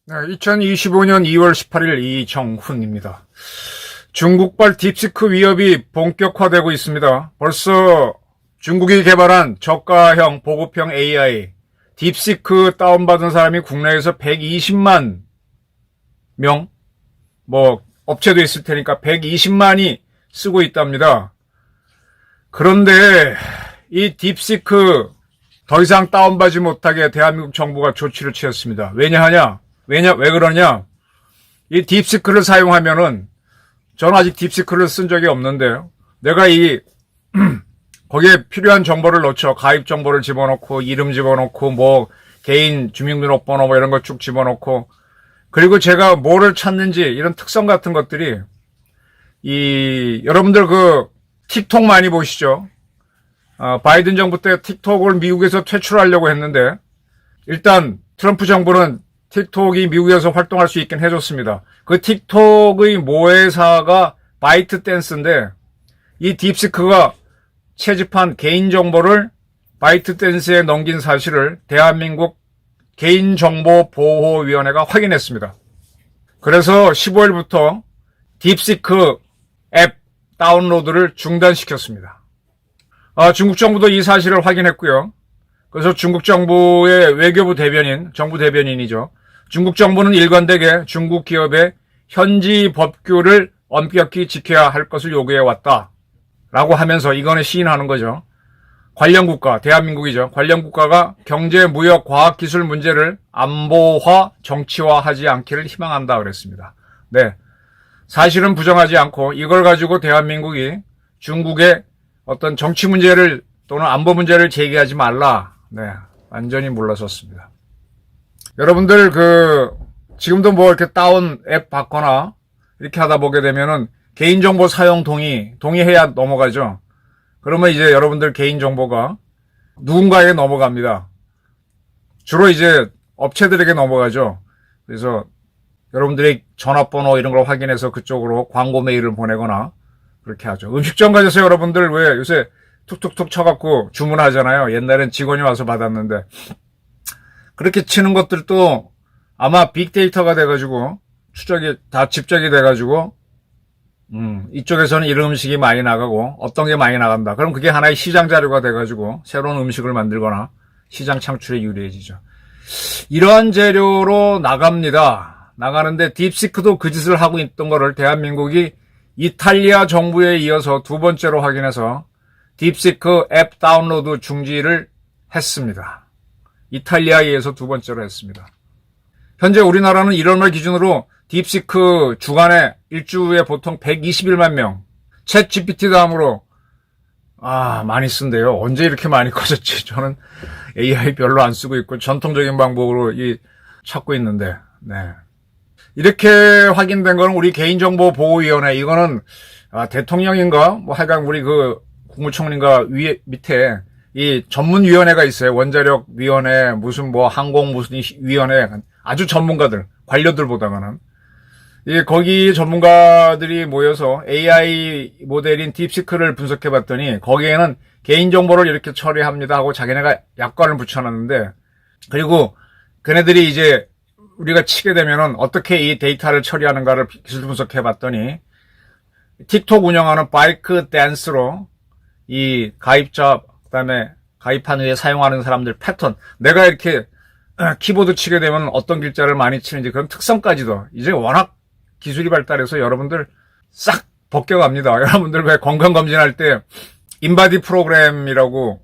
네, 2025년 2월 18일 이정훈입니다. 중국발 딥시크 위협이 본격화되고 있습니다. 벌써 중국이 개발한 저가형 보급형 AI 딥시크 다운받은 사람이 국내에서 120만 명, 업체도 있을 테니까 120만이 쓰고 있답니다. 그런데 이 딥시크 더 이상 다운받지 못하게 대한민국 정부가 조치를 취했습니다. 왜 그러냐? 이 딥시크를 사용하면은, 저는 아직 딥시크를 쓴 적이 없는데요. 내가 거기에 필요한 정보를 넣죠. 가입 정보를 집어넣고, 이름 집어넣고, 개인 주민등록번호 이런 거 쭉 집어넣고, 그리고 제가 뭐를 찾는지, 이런 특성 같은 것들이, 여러분들 틱톡 많이 보시죠? 바이든 정부 때 틱톡을 미국에서 퇴출하려고 했는데, 일단, 트럼프 정부는 틱톡이 미국에서 활동할 수 있긴 해줬습니다. 그 틱톡의 모회사가 바이트댄스인데, 이 딥시크가 채집한 개인정보를 바이트댄스에 넘긴 사실을 대한민국 개인정보보호위원회가 확인했습니다. 그래서 15일부터 딥시크 앱 다운로드를 중단시켰습니다. 중국 정부도 이 사실을 확인했고요. 그래서 중국 정부의 외교부 대변인, 정부 대변인이죠. 중국 정부는 일관되게 중국 기업의 현지 법규를 엄격히 지켜야 할 것을 요구해왔다. 라고 하면서 이거는 시인하는 거죠. 관련 국가, 대한민국이죠. 관련 국가가 경제, 무역, 과학, 기술 문제를 안보화, 정치화하지 않기를 희망한다 그랬습니다. 네. 사실은 부정하지 않고 이걸 가지고 대한민국이 중국의 어떤 정치 문제를 또는 안보 문제를 제기하지 말라. 네. 완전히 물러섰습니다. 여러분들 지금도 이렇게 다운 앱 받거나 이렇게 하다 보게 되면은 개인정보 사용 동의해야 넘어가죠. 그러면 이제 여러분들 개인정보가 누군가에게 넘어갑니다. 주로 이제 업체들에게 넘어가죠. 그래서 여러분들의 전화번호 이런 걸 확인해서 그쪽으로 광고 메일을 보내거나 그렇게 하죠. 음식점 가셔서 여러분들 왜 요새 툭툭툭 쳐갖고 주문하잖아요. 옛날엔 직원이 와서 받았는데. 그렇게 치는 것들도 아마 빅데이터가 돼가지고 다 집적이 돼가지고 이쪽에서는 이런 음식이 많이 나가고 어떤 게 많이 나간다. 그럼 그게 하나의 시장 자료가 돼가지고 새로운 음식을 만들거나 시장 창출에 유리해지죠. 이러한 재료로 나가는데 딥시크도 그 짓을 하고 있던 거를 대한민국이 이탈리아 정부에 이어서 두 번째로 확인해서 딥시크 앱 다운로드 중지를 했습니다. 이탈리아에 의해서 두 번째로 했습니다. 현재 우리나라는 1월말 기준으로 딥시크 주간에 일주에 보통 121만 명. 챗 GPT 다음으로 많이 쓴대요. 언제 이렇게 많이 커졌지? 저는 AI 별로 안 쓰고 있고 전통적인 방법으로 찾고 있는데. 네. 이렇게 확인된 거는 우리 개인정보보호위원회, 이거는 대통령인가 하여간 우리 국무총리인가 밑에 이 전문위원회가 있어요. 원자력위원회, 항공 위원회, 아주 전문가들, 관료들보다는. 거기 전문가들이 모여서 AI 모델인 딥시크를 분석해봤더니 거기에는 개인정보를 이렇게 처리합니다 하고 자기네가 약관을 붙여놨는데, 그리고 걔네들이 이제 우리가 치게 되면은 어떻게 이 데이터를 처리하는가를 기술 분석해봤더니 틱톡 운영하는 바이크 댄스로 이 가입자, 그다음에 가입한 후에 사용하는 사람들 패턴, 내가 이렇게 키보드 치게 되면 어떤 글자를 많이 치는지 그런 특성까지도 이제 워낙 기술이 발달해서 여러분들 싹 벗겨갑니다. 여러분들 왜 건강검진할 때 인바디 프로그램이라고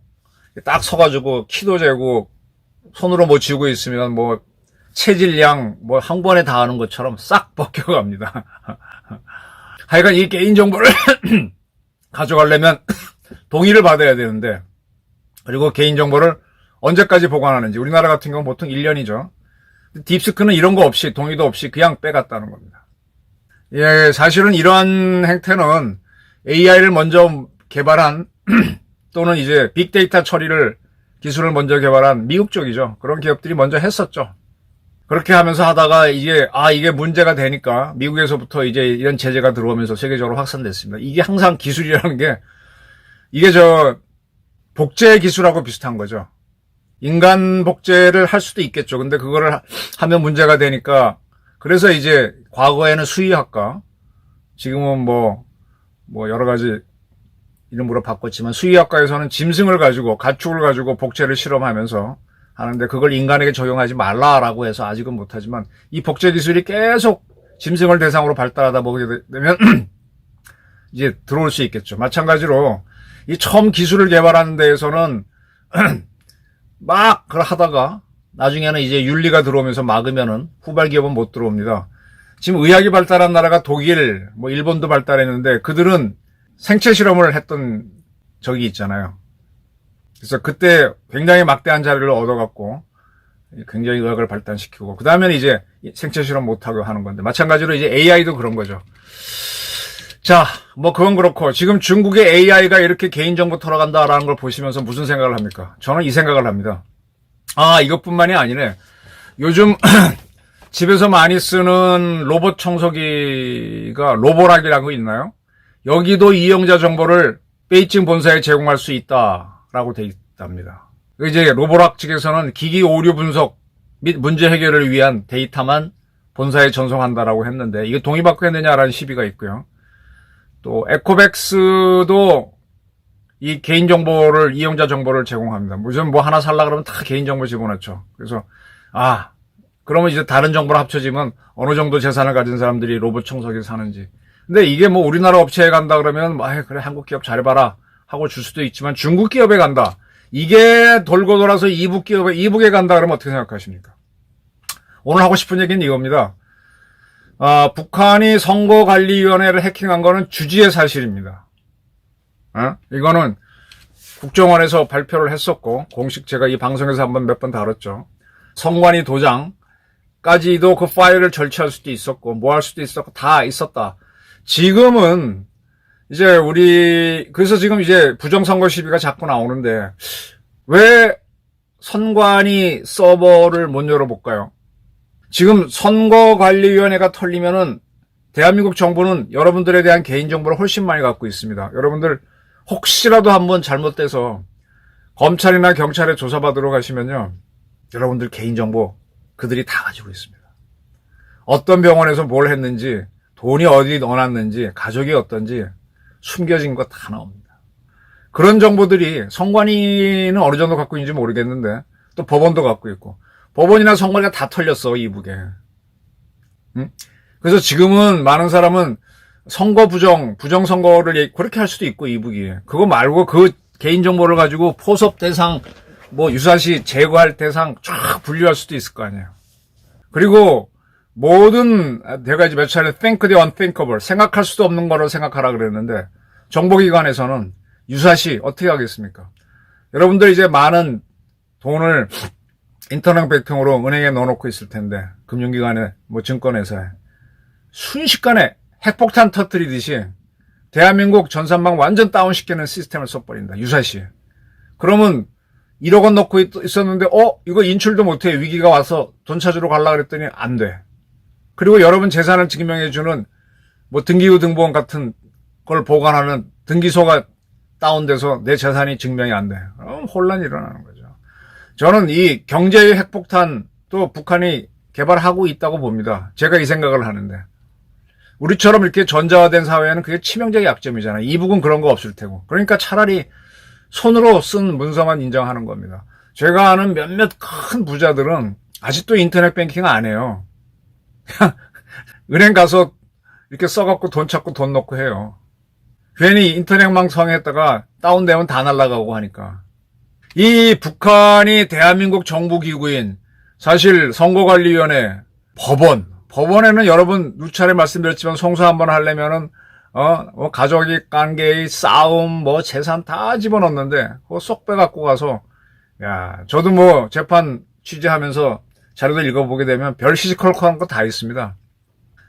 딱 서가지고 키도 재고 손으로 쥐고 있으면 체질량 한 번에 다 하는 것처럼 싹 벗겨갑니다. 하여간 이 개인정보를 가져가려면 동의를 받아야 되는데, 그리고 개인정보를 언제까지 보관하는지, 우리나라 같은 경우는 보통 1년이죠. 딥시크는 이런 거 없이, 동의도 없이 그냥 빼갔다는 겁니다. 예, 사실은 이러한 행태는 AI를 먼저 개발한 또는 이제 빅데이터 기술을 먼저 개발한 미국 쪽이죠. 그런 기업들이 먼저 했었죠. 그렇게 하면서 하다가 이게 문제가 되니까 미국에서부터 이제 이런 제재가 들어오면서 세계적으로 확산됐습니다. 이게 항상 기술이라는 게 이게 복제 기술하고 비슷한 거죠. 인간 복제를 할 수도 있겠죠. 근데 그거를 하면 문제가 되니까 그래서 이제 과거에는 수의학과, 지금은 뭐 여러 가지 이름으로 바꿨지만 수의학과에서는 짐승을 가지고 가축을 가지고 복제를 실험하면서 하는데 그걸 인간에게 적용하지 말라라고 해서 아직은 못하지만 이 복제 기술이 계속 짐승을 대상으로 발달하다 보게 되면 이제 들어올 수 있겠죠. 마찬가지로 이 처음 기술을 개발하는 데에서는 막 그걸 하다가 나중에는 이제 윤리가 들어오면서 막으면은 후발 기업은 못 들어옵니다. 지금 의학이 발달한 나라가 독일, 뭐 일본도 발달했는데 그들은 생체 실험을 했던 적이 있잖아요. 그래서 그때 굉장히 막대한 자료를 얻어갖고 굉장히 의학을 발달시키고 그 다음에는 이제 생체 실험 못하고 하는 건데 마찬가지로 이제 AI도 그런 거죠. 자, 뭐 그건 그렇고 지금 중국의 AI가 이렇게 개인정보 털어간다라는 걸 보시면서 무슨 생각을 합니까? 저는 이 생각을 합니다. 아, 이것뿐만이 아니네. 요즘 집에서 많이 쓰는 로봇 청소기가 로보락이라고 있나요? 여기도 이용자 정보를 베이징 본사에 제공할 수 있다라고 돼 있답니다. 이제 로보락 측에서는 기기 오류 분석 및 문제 해결을 위한 데이터만 본사에 전송한다라고 했는데 이게 동의받고 했느냐라는 시비가 있고요. 또 에코백스도 이 개인정보를 이용자 정보를 제공합니다. 무슨 뭐 하나 살라 그러면 다 개인정보 집어넣죠. 그래서 그러면 이제 다른 정보를 합쳐지면 어느 정도 재산을 가진 사람들이 로봇 청소기 사는지. 근데 이게 뭐 우리나라 업체에 간다 그러면 그래 한국 기업 잘해봐라 하고 줄 수도 있지만 중국 기업에 간다. 이게 돌고 돌아서 이북에 간다 그러면 어떻게 생각하십니까? 오늘 하고 싶은 얘기는 이겁니다. 북한이 선거관리위원회를 해킹한 거는 주지의 사실입니다. 이거는 국정원에서 발표를 했었고 공식 제가 이 방송에서 몇 번 다뤘죠. 선관위 도장까지도 그 파일을 절취할 수도 있었고 뭐 할 수도 있었고 다 있었다. 지금은 이제 그래서 지금 이제 부정선거 시비가 자꾸 나오는데 왜 선관위 서버를 못 열어볼까요? 지금 선거관리위원회가 털리면은 대한민국 정부는 여러분들에 대한 개인정보를 훨씬 많이 갖고 있습니다. 여러분들 혹시라도 한번 잘못돼서 검찰이나 경찰에 조사받으러 가시면요. 여러분들 개인정보 그들이 다 가지고 있습니다. 어떤 병원에서 뭘 했는지, 돈이 어디 넣어놨는지, 가족이 어떤지 숨겨진 거 다 나옵니다. 그런 정보들이 선관위는 어느 정도 갖고 있는지 모르겠는데 또 법원도 갖고 있고 법원이나 선관위가 다 털렸어 이북에. 그래서 지금은 많은 사람은 선거 부정선거를 그렇게 할 수도 있고 이북이. 그거 말고 그 개인정보를 가지고 포섭 대상, 뭐 유사시 제거할 대상 쫙 분류할 수도 있을 거 아니에요. 그리고 내가 이제 몇 차례 think the unthinkable, 생각할 수도 없는 거로 생각하라 그랬는데 정보기관에서는 유사시 어떻게 하겠습니까? 여러분들 이제 많은 돈을 인터넷 배팅으로 은행에 넣어놓고 있을 텐데 금융기관에 뭐 증권회사에 순식간에 핵폭탄 터뜨리듯이 대한민국 전산망 완전 다운시키는 시스템을 써버린다. 유사시. 그러면 1억 원 넣고 있었는데 이거 인출도 못해. 위기가 와서 돈 찾으러 가려고 그랬더니 안 돼. 그리고 여러분 재산을 증명해주는 뭐 등기부 등본원 같은 걸 보관하는 등기소가 다운돼서 내 재산이 증명이 안 돼. 그럼 혼란이 일어나는 거죠. 저는 이 경제의 핵폭탄도 북한이 개발하고 있다고 봅니다. 제가 이 생각을 하는데. 우리처럼 이렇게 전자화된 사회에는 그게 치명적인 약점이잖아요. 이북은 그런 거 없을 테고. 그러니까 차라리 손으로 쓴 문서만 인정하는 겁니다. 제가 아는 몇몇 큰 부자들은 아직도 인터넷 뱅킹 안 해요. 은행 가서 이렇게 써갖고 돈 찾고 돈 넣고 해요. 괜히 인터넷망 성했다가 다운되면 다 날아가고 하니까. 이 북한이 대한민국 정부기구인 사실 선거관리위원회, 법원에는 여러분 누차례 말씀드렸지만 송수 한번 하려면은 가족이 관계의 싸움, 뭐 재산 다 집어넣는데 그거 쏙 빼갖고 가서 저도 뭐 재판 취재하면서 자료들 읽어보게 되면 별 시시콜콜한 거 다 있습니다.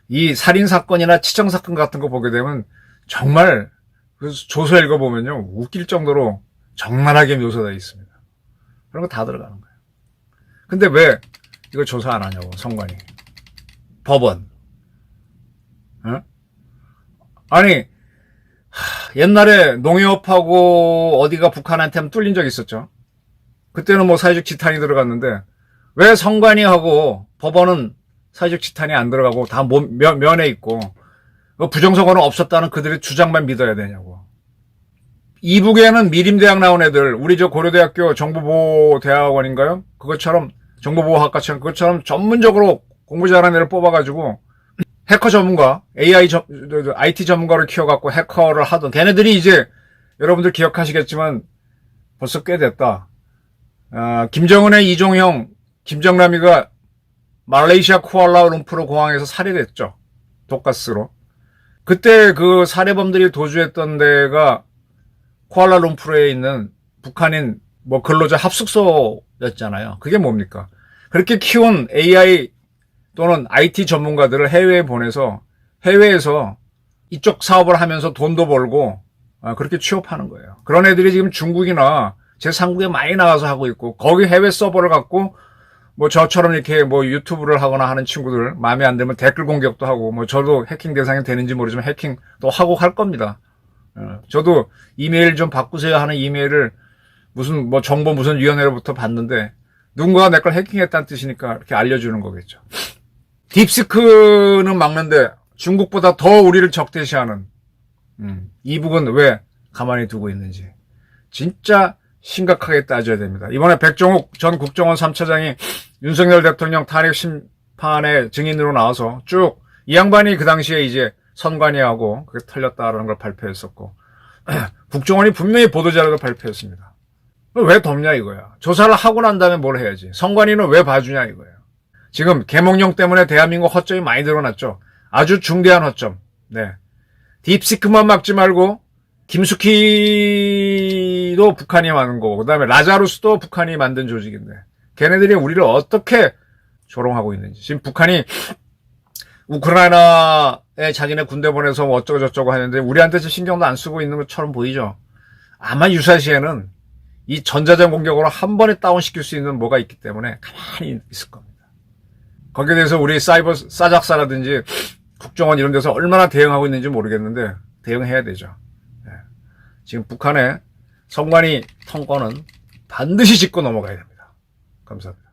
이 살인 사건이나 치정 사건 같은 거 보게 되면 정말 그 조서 읽어보면요 웃길 정도로 적나라하게 묘사되어 있습니다. 그런 거 다 들어가는 거예요. 근데 왜 이거 조사 안 하냐고, 선관위. 법원. 어? 아니, 옛날에 농협하고 어디가 북한한테 뚫린 적이 있었죠. 그때는 뭐 사회적 지탄이 들어갔는데, 왜 선관위하고 법원은 사회적 지탄이 안 들어가고 다 면에 있고, 부정선거는 없었다는 그들의 주장만 믿어야 되냐고. 이북에는 미림대학 나온 애들, 우리 저 고려대학교 정보보호대학원인가요? 그것처럼, 정보보호학과처럼, 그것처럼 전문적으로 공부 잘하는 애를 뽑아가지고, 해커 전문가, IT 전문가를 키워갖고 해커를 하던, 걔네들이 이제, 여러분들 기억하시겠지만, 벌써 꽤 됐다. 김정은의 이종형, 김정남이가 말레이시아 쿠알라룸푸르 공항에서 살해됐죠. 독가스로. 그때 그 살해범들이 도주했던 데가 쿠알라룸푸르에 있는 북한인 뭐 근로자 합숙소였잖아요. 그게 뭡니까? 그렇게 키운 AI 또는 IT 전문가들을 해외에 보내서 해외에서 이쪽 사업을 하면서 돈도 벌고 그렇게 취업하는 거예요. 그런 애들이 지금 중국이나 제3국에 많이 나가서 하고 있고, 거기 해외 서버를 갖고 뭐 저처럼 이렇게 뭐 유튜브를 하거나 하는 친구들 마음에 안 들면 댓글 공격도 하고, 뭐 저도 해킹 대상이 되는지 모르지만 해킹도 하고 할 겁니다. 저도 이메일 좀 바꾸세요 하는 이메일을 무슨 뭐 정보 무슨 위원회로부터 받는데, 누군가가 내 걸 해킹했다는 뜻이니까 이렇게 알려주는 거겠죠. 딥시크는 막는데 중국보다 더 우리를 적대시하는 이북은 왜 가만히 두고 있는지 진짜 심각하게 따져야 됩니다. 이번에 백종욱 전 국정원 3차장이 윤석열 대통령 탄핵 심판의 증인으로 나와서 쭉 이 양반이 그 당시에 이제 선관위하고 그게 털렸다라는 걸 발표했었고, 국정원이 분명히 보도자료도 발표했습니다. 왜 덮냐 이거야. 조사를 하고 난 다음에 뭘 해야지. 선관위는 왜 봐주냐 이거예요. 지금 계몽령 때문에 대한민국 허점이 많이 드러났죠. 아주 중대한 허점. 네. 딥시크만 막지 말고 김숙희도 북한이 만든 거고, 그 다음에 라자루스도 북한이 만든 조직인데, 걔네들이 우리를 어떻게 조롱하고 있는지. 지금 북한이 우크라이나에 자기네 군대 보내서 뭐 어쩌고저쩌고 하는데 우리한테 신경도 안 쓰고 있는 것처럼 보이죠. 아마 유사시에는 이 전자전 공격으로 한 번에 다운시킬 수 있는 뭐가 있기 때문에 가만히 있을 겁니다. 거기에 대해서 우리 사이버 싸작사라든지 국정원 이런 데서 얼마나 대응하고 있는지 모르겠는데 대응해야 되죠. 네. 지금 북한의 선관위 통과는 반드시 짚고 넘어가야 됩니다. 감사합니다.